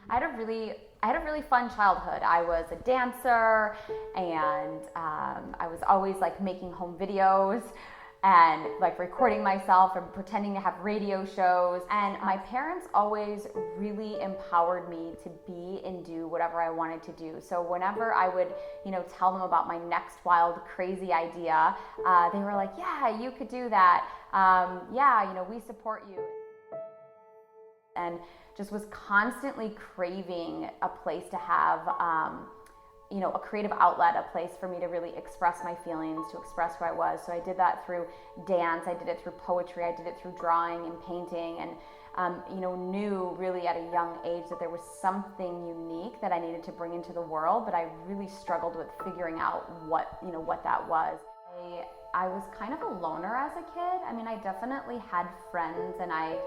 I had a really fun childhood. I was a dancer, and I was always like making home videos and like recording myself and pretending to have radio shows. And my parents always really empowered me to be and do whatever I wanted to do. So whenever I would, tell them about my next wild, crazy idea, they were like, yeah, you could do that. Yeah, we support you. And just was constantly craving a place to have, a creative outlet, a place for me to really express my feelings, to express who I was. So I did that through dance, I did it through poetry, I did it through drawing and painting, and knew really at a young age that there was something unique that I needed to bring into the world, but I really struggled with figuring out what that was. I was kind of a loner as a kid. I mean, I definitely had friends, and I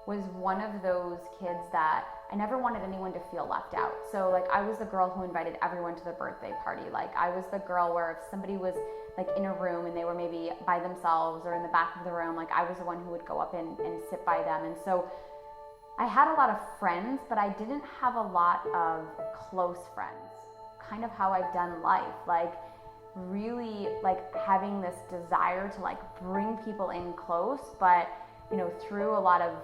was one of those kids that I never wanted anyone to feel left out. So like I was the girl who invited everyone to the birthday party. Like I was the girl where if somebody was like in a room and they were maybe by themselves or in the back of the room, like I was the one who would go up and sit by them. And so I had a lot of friends, but I didn't have a lot of close friends. Kind of how I've done life. Like really like having this desire to like bring people in close, but through a lot of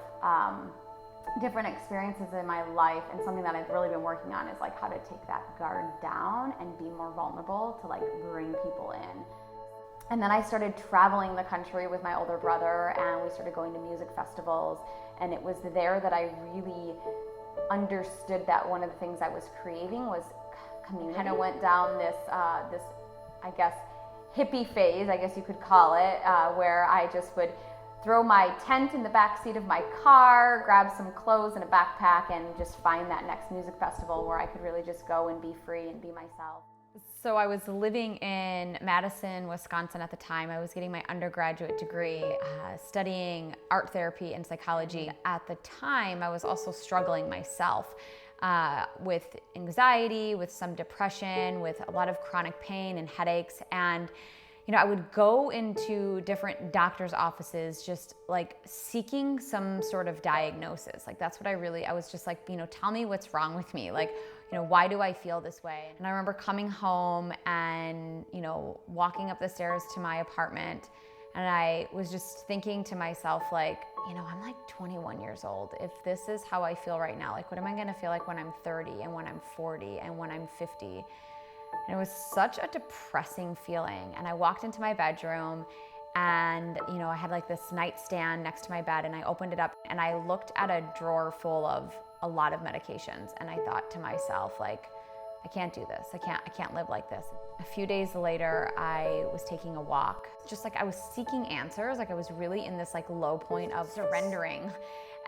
different experiences in my life, and something that I've really been working on is like how to take that guard down and be more vulnerable to like bring people in. And then I started traveling the country with my older brother, and we started going to music festivals, and it was there that I really understood that one of the things I was craving was community. Kind of went down this I guess hippie phase, I guess you could call it, where I just would throw my tent in the back seat of my car, grab some clothes and a backpack, and just find that next music festival where I could really just go and be free and be myself. So I was living in Madison, Wisconsin at the time. I was getting my undergraduate degree, studying art therapy and psychology. At the time, I was also struggling myself with anxiety, with some depression, with a lot of chronic pain and headaches. And I would go into different doctor's offices just like seeking some sort of diagnosis. Like that's what I was just like, tell me what's wrong with me. Like, why do I feel this way? And I remember coming home and, walking up the stairs to my apartment, and I was just thinking to myself like, I'm like 21 years old. If this is how I feel right now, like what am I gonna feel like when I'm 30 and when I'm 40 and when I'm 50? And it was such a depressing feeling. And I walked into my bedroom, and I had like this nightstand next to my bed, and I opened it up and I looked at a drawer full of a lot of medications, and I thought to myself like, I can't do this. I can't live like this. A few days later, I was taking a walk. Just like I was seeking answers, like I was really in this like low point of surrendering.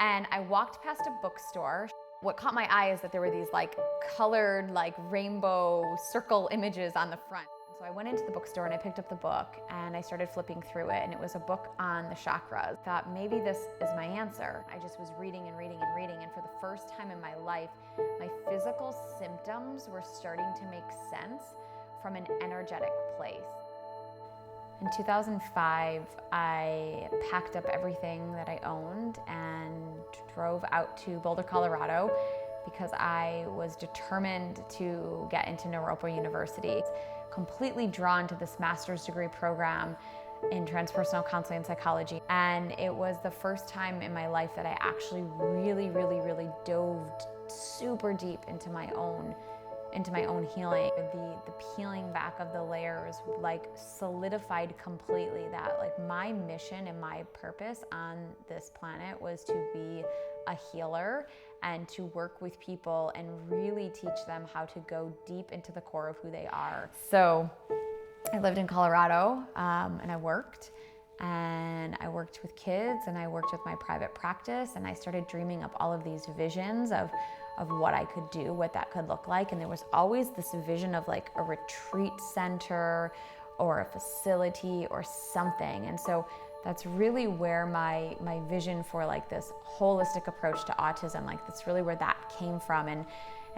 And I walked past a bookstore. What caught my eye is that there were these like colored like rainbow circle images on the front. So I went into the bookstore and I picked up the book and I started flipping through it, and it was a book on the chakras. I thought maybe this is my answer. I just was reading and reading and reading, and for the first time in my life, my physical symptoms were starting to make sense from an energetic place. In 2005, I packed up everything that I owned and drove out to Boulder, Colorado, because I was determined to get into Naropa University. Completely drawn to this master's degree program in transpersonal counseling and psychology. And it was the first time in my life that I actually really, really, really dove super deep into my own healing. The peeling back of the layers like solidified completely that like my mission and my purpose on this planet was to be a healer and to work with people and really teach them how to go deep into the core of who they are. So I lived in Colorado, and I worked with kids, and I worked with my private practice, and I started dreaming up all of these visions of what I could do, what that could look like. And there was always this vision of like a retreat center or a facility or something. And so that's really where my vision for like this holistic approach to autism, like that's really where that came from. And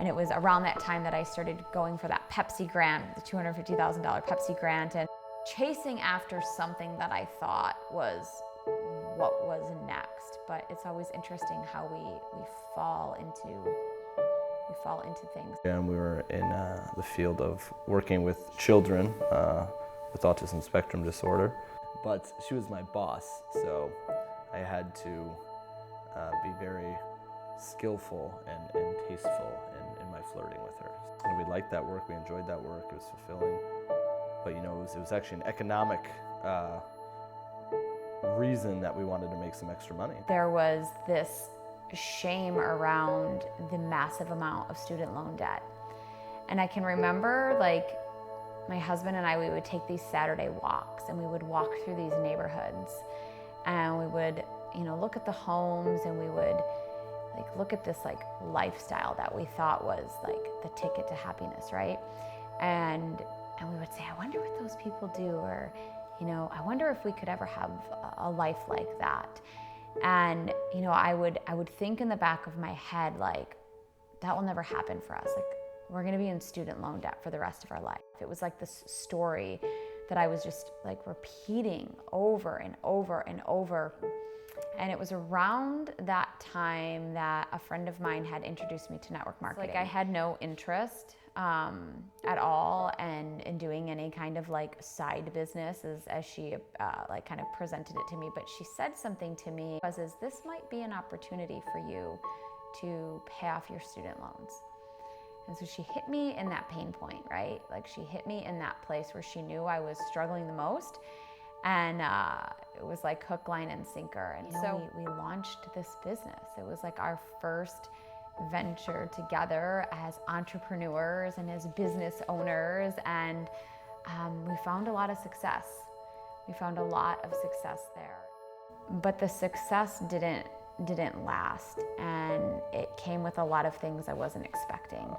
it was around that time that I started going for that Pepsi grant, the $250,000 Pepsi grant, and chasing after something that I thought was what was next. But it's always interesting how we fall into fall into things. And we were in the field of working with children with autism spectrum disorder. But she was my boss, so I had to be very skillful and tasteful in my flirting with her. And we liked that work, we enjoyed that work, it was fulfilling. But you know, it was actually an economic reason that we wanted to make some extra money. There was this shame around the massive amount of student loan debt. And I can remember, like, my husband and I, we would take these Saturday walks, and we would walk through these neighborhoods, and we would, you know, look at the homes, and we would like look at this like lifestyle that we thought was like the ticket to happiness, right? And we would say, I wonder what those people do, or, you know, I wonder if we could ever have a life like that. And, you know, I would think in the back of my head, like, that will never happen for us. Like, we're gonna be in student loan debt for the rest of our life. It was like this story that I was just like repeating over and over and over. And it was around that time that a friend of mine had introduced me to network marketing. Like, I had no interest at all in doing any kind of like side business as she like kind of presented it to me. But she said something to me was, this might be an opportunity for you to pay off your student loans. And so she hit me in that pain point, right? Like, she hit me in that place where she knew I was struggling the most. And it was like hook, line, and sinker. And so we launched this business. It was like our first venture together as entrepreneurs and as business owners. And we found a lot of success. We found a lot of success there. But the success didn't last. And it came with a lot of things I wasn't expecting.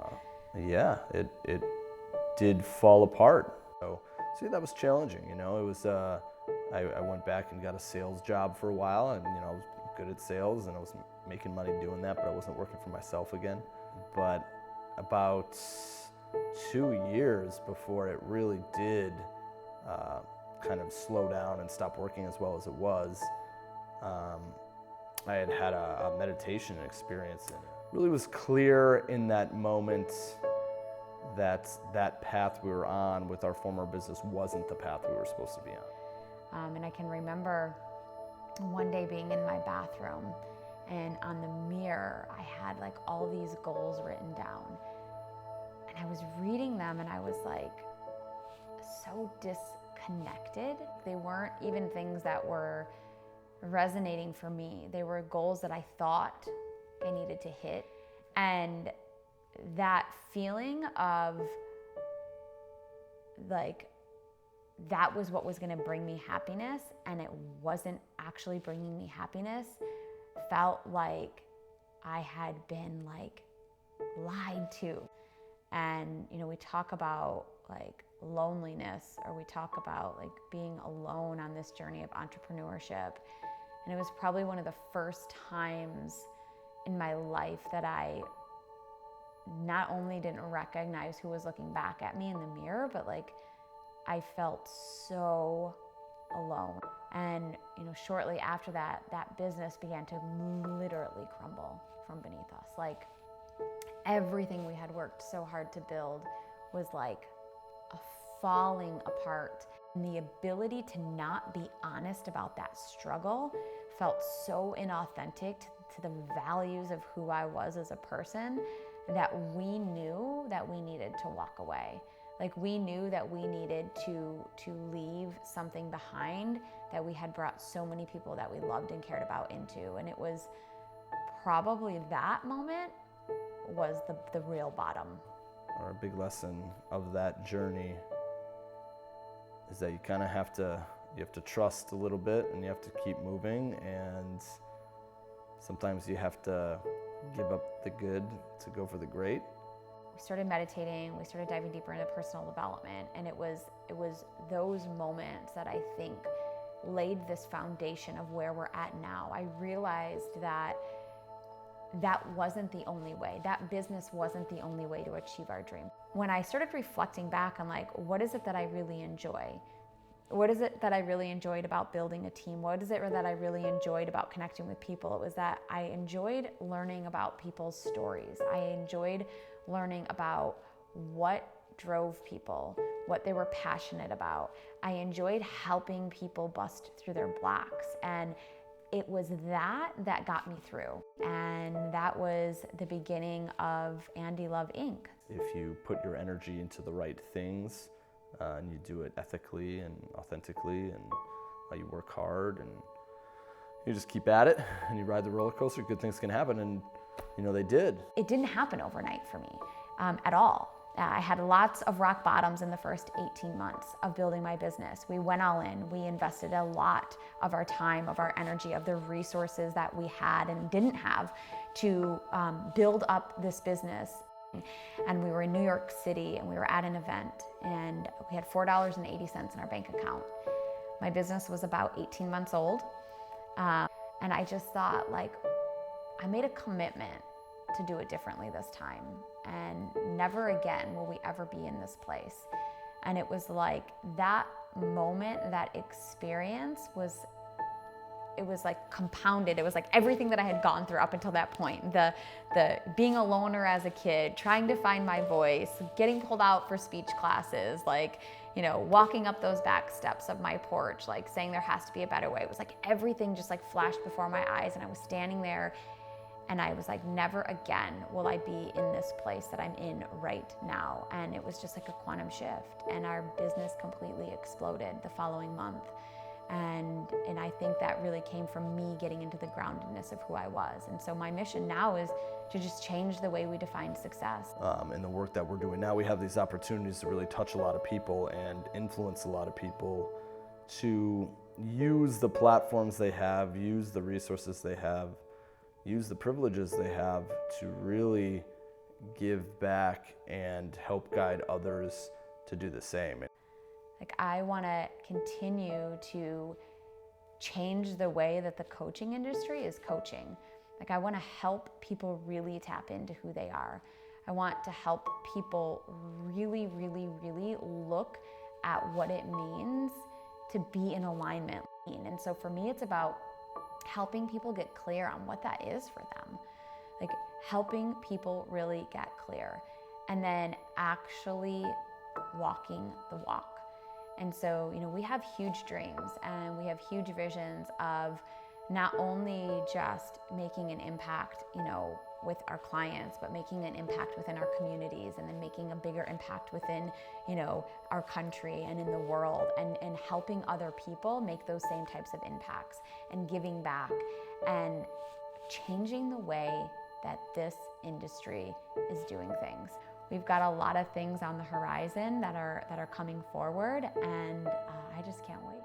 Yeah, it did fall apart. So, see, that was challenging, you know. It was, I went back and got a sales job for a while, and, you know, I was good at sales and I was making money doing that, but I wasn't working for myself again. But about 2 years before it really did kind of slow down and stop working as well as it was, I had a meditation experience, and it really was clear in that moment that that path we were on with our former business wasn't the path we were supposed to be on. And I can remember one day being in my bathroom, and on the mirror I had like all these goals written down, and I was reading them, and I was like so disconnected. They weren't even things that were resonating for me. They were goals that I thought I needed to hit. And that feeling of like that was what was going to bring me happiness, and it wasn't actually bringing me happiness, felt like I had been like lied to. And, you know, we talk about like loneliness, or we talk about like being alone on this journey of entrepreneurship. And it was probably one of the first times in my life that I not only didn't recognize who was looking back at me in the mirror, but like I felt so alone. And, you know, shortly after that, that business began to literally crumble from beneath us. Like, everything we had worked so hard to build was like falling apart. And the ability to not be honest about that struggle felt so inauthentic to the values of who I was as a person, that we knew that we needed to walk away. Like, we knew that we needed to leave something behind that we had brought so many people that we loved and cared about into. And it was probably that moment was the real bottom. Or a big lesson of that journey is that you kind of have to trust a little bit, and you have to keep moving, and sometimes you have to give up the good to go for the great. We started meditating, we started diving deeper into personal development, and it was those moments that I think laid this foundation of where we're at now. I realized that wasn't the only way. That business wasn't the only way to achieve our dream. When I started reflecting back on like, what is it that I really enjoy? what is it that I really enjoyed about building a team? What is it that I really enjoyed about connecting with people? It was that I enjoyed learning about people's stories. I enjoyed learning about what drove people, what they were passionate about. I enjoyed helping people bust through their blocks. And it was that got me through. And that was the beginning of Andee Love, Inc. If you put your energy into the right things, and you do it ethically and authentically, and you work hard and you just keep at it and you ride the roller coaster, good things can happen. And they did. It didn't happen overnight for me at all. I had lots of rock bottoms in the first 18 months of building my business. We went all in. We invested a lot of our time, of our energy, of the resources that we had and didn't have to build up this business. And we were in New York City and we were at an event and we had $4.80 in our bank account. My business was about 18 months old. And I just thought, I made a commitment to do it differently this time. And never again will we ever be in this place. And it was like that moment, that experience was compounded. It was like everything that I had gone through up until that point. The being a loner as a kid, trying to find my voice, getting pulled out for speech classes, walking up those back steps of my porch, saying there has to be a better way. It was like everything just flashed before my eyes, and I was standing there and I was like, never again will I be in this place that I'm in right now. And it was just like a quantum shift, and our business completely exploded the following month. And I think that really came from me getting into the groundedness of who I was. And so my mission now is to just change the way we define success. In the work that we're doing now, we have these opportunities to really touch a lot of people and influence a lot of people to use the platforms they have, use the resources they have, use the privileges they have to really give back and help guide others to do the same. I want to continue to change the way that the coaching industry is coaching. I want to help people really tap into who they are. I want to help people really, really, really look at what it means to be in alignment. And so for me, it's about helping people get clear on what that is for them. Helping people really get clear and then actually walking the walk. And so, we have huge dreams and we have huge visions of not only just making an impact, with our clients, but making an impact within our communities, and then making a bigger impact within, our country and in the world, and helping other people make those same types of impacts and giving back and changing the way that this industry is doing things. We've got a lot of things on the horizon that are coming forward, and I just can't wait.